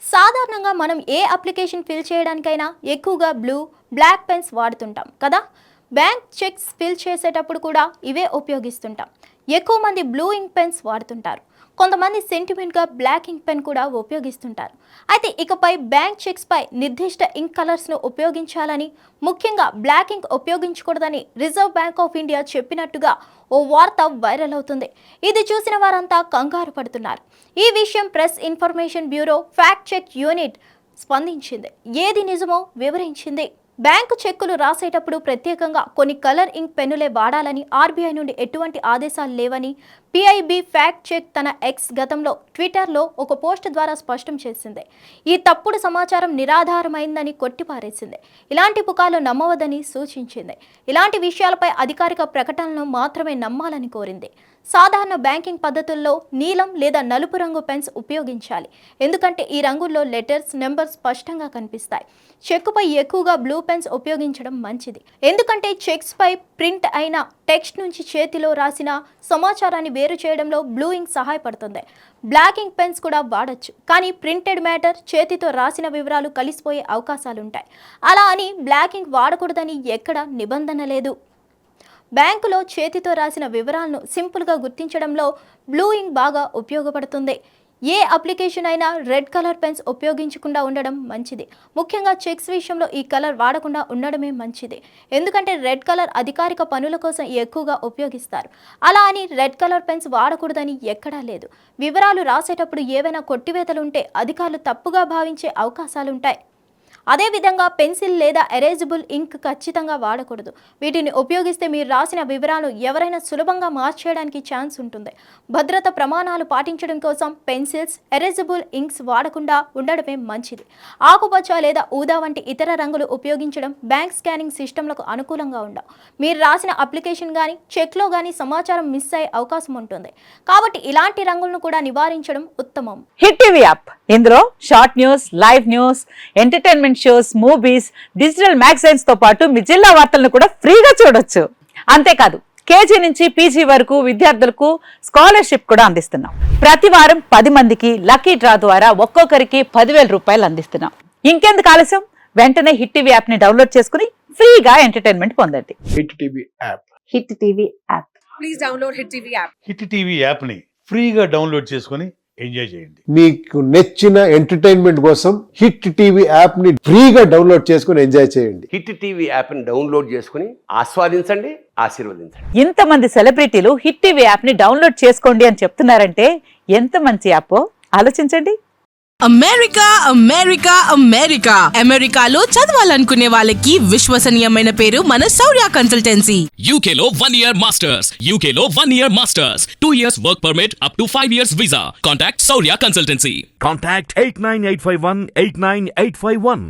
సాధారణంగా మనం ఏ application fill చేయడానికైనా ఎక్కువగా బ్లూ, బ్లాక్ పెన్స్ వాడుతుంటాం కదా. బ్యాంక్ చెక్స్ ఫిల్ చేసేటప్పుడు కూడా ఇవే ఉపయోగిస్తుంటాం. ఎక్కువ మంది బ్లూ ఇంక్ పెన్స్ వాడుతుంటారు. కొంతమంది సెంటిమెంట్గా బ్లాక్ ఇంక్ పెన్ కూడా ఉపయోగిస్తుంటారు. అయితే ఇకపై బ్యాంక్ చెక్స్పై నిర్దిష్ట ఇంక్ కలర్స్ను ఉపయోగించాలని, ముఖ్యంగా బ్లాక్ ఇంక్ ఉపయోగించకూడదని రిజర్వ్ బ్యాంక్ ఆఫ్ ఇండియా చెప్పినట్టుగా ఓ వార్త వైరల్ అవుతుంది. ఇది చూసిన వారంతా కంగారు పడుతున్నారు. ఈ విషయం press information bureau fact check unit స్పందించింది. ఏది నిజమో వివరించింది. బ్యాంకు చెక్కులు రాసేటప్పుడు ప్రత్యేకంగా కొన్ని కలర్ ఇంక్ పెన్నులే వాడాలని ఆర్బీఐ నుండి ఎటువంటి ఆదేశాలు లేవని పిఐబి ఫ్యాక్ట్ చెక్ తన ఎక్స్ గతంలో ట్విట్టర్లో ఒక పోస్ట్ ద్వారా స్పష్టం చేసింది. ఈ తప్పుడు సమాచారం నిరాధారమైందని కొట్టిపారేసింది. ఇలాంటి పుకార్లు నమ్మవద్దని సూచించింది. ఇలాంటి విషయాలపై అధికారిక ప్రకటనలను మాత్రమే నమ్మాలని కోరింది. సాధారణ బ్యాంకింగ్ పద్ధతుల్లో నీలం లేదా నలుపు రంగు పెన్స్ ఉపయోగించాలి. ఎందుకంటే ఈ రంగుల్లో లెటర్స్, నెంబర్స్ స్పష్టంగా కనిపిస్తాయి. చెక్కుపై ఎక్కువగా బ్లూ పెన్స్ ఉపయోగించడం మంచిది. ఎందుకంటే చెక్స్ పై ప్రింట్ అయిన టెక్స్ట్ నుంచి చేతిలో రాసిన సమాచారాన్ని వేరు చేయడంలో బ్లూ ఇంక్ సహాయపడుతుంది. బ్లాక్ ఇంక్ పెన్స్ కూడా వాడచ్చు, కానీ ప్రింటెడ్ మ్యాటర్, చేతితో రాసిన వివరాలు కలిసిపోయే అవకాశాలుంటాయి. అలా అని బ్లాక్ ఇంక్ వాడకూడదని ఎక్కడ నిబంధన లేదు. బ్యాంకులో చేతితో రాసిన వివరాలను సింపుల్గా గుర్తించడంలో బ్లూ ఇంక్ బాగా ఉపయోగపడుతుంది. ఏ అప్లికేషన్ అయినా రెడ్ కలర్ పెన్స్ ఉపయోగించకుండా ఉండడం మంచిది. ముఖ్యంగా చెక్స్ విషయంలో ఈ కలర్ వాడకుండా ఉండడమే మంచిది. ఎందుకంటే రెడ్ కలర్ అధికారిక పనుల కోసం ఎక్కువగా ఉపయోగిస్తారు. అలా అని రెడ్ కలర్ పెన్స్ వాడకూడదని ఎక్కడా లేదు. వివరాలు రాసేటప్పుడు ఏవైనా కొట్టివేతలు ఉంటే అధికారులు తప్పుగా భావించే అవకాశాలుంటాయి. అదేవిధంగా పెన్సిల్ లేదా ఎరేజబుల్ ఇంక్ ఖచ్చితంగా వాడకూడదు. వీటిని ఉపయోగిస్తే మీరు రాసిన వివరాలను ఎవరైనా సులభంగా మార్చేయడానికి ఛాన్స్ ఉంటుంది. భద్రత ప్రమాణాలు పాటించడం కోసం పెన్సిల్స్, ఎరేజబుల్ ఇంక్స్ వాడకుండా ఉండడమే మంచిది. ఆకుపచ్చ లేదా ఊదా వంటి ఇతర రంగులు ఉపయోగించడం బ్యాంక్ స్కానింగ్ సిస్టమ్లకు అనుకూలంగా ఉండవు. మీరు రాసిన అప్లికేషన్ కానీ చెక్లో కానీ సమాచారం మిస్ అయ్యే అవకాశం ఉంటుంది. కాబట్టి ఇలాంటి రంగులను కూడా నివారించడం ఉత్తమం. హిట్ టీవీ యాప్, ఇందులో short news, live news, entertainment shows, movies, digital magazines తో పాటు మీ జిల్లా వార్తలను కూడా ఫ్రీగా చూడొచ్చు. అంతేకాదు కేజీ నుంచి పీజీ వరకు విద్యార్థులకు స్కాలర్షిప్ కూడా అందిస్తున్నాం. ప్రతి వారం 10 మందికి లక్కీ డ్రా ద్వారా ఒక్కొక్కరికి 10,000 రూపాయలు అందిస్తున్నాం. ఇంకెందుకు ఆలస్యం, వెంటనే హిట్ టీవీ యాప్ ని డౌన్లోడ్ చేసుకుని ఫ్రీగా ఎంటర్టైన్మెంట్ పొందండి. Hit TV app. Hit TV app. Please download hit TV app. Hit TV app ని ఫ్రీగా డౌన్లోడ్ చేసుకుని ఎంజాయ్ చేయండి. మీకు నచ్చిన ఎంటర్టైన్మెంట్ కోసం హిట్ టీవీ యాప్ ని ఫ్రీగా డౌన్లోడ్ చేసుకుని ఎంజాయ్ చేయండి. హిట్ టీవీ యాప్ ని డౌన్లోడ్ చేసుకుని ఆస్వాదించండి, ఆశీర్వదించండి. ఇంతమంది సెలబ్రిటీలు హిట్ టీవీ యాప్ ని డౌన్లోడ్ చేసుకోండి అని చెప్తున్నారంటే ఎంత మంచి యాప్ ఆలోచించండి. అమెరికా అమెరికా అమెరికా అమెరికాలో చదవాలనుకునే వాళ్ళకి విశ్వసనీయమైన పేరు మన శౌర్య కన్సల్టెన్సీ. UK లో 1 year masters. UK లో 1 year masters. 2 years work permit up to 5 years visa. Contact Saurya Consultancy. Contact 89851 89851.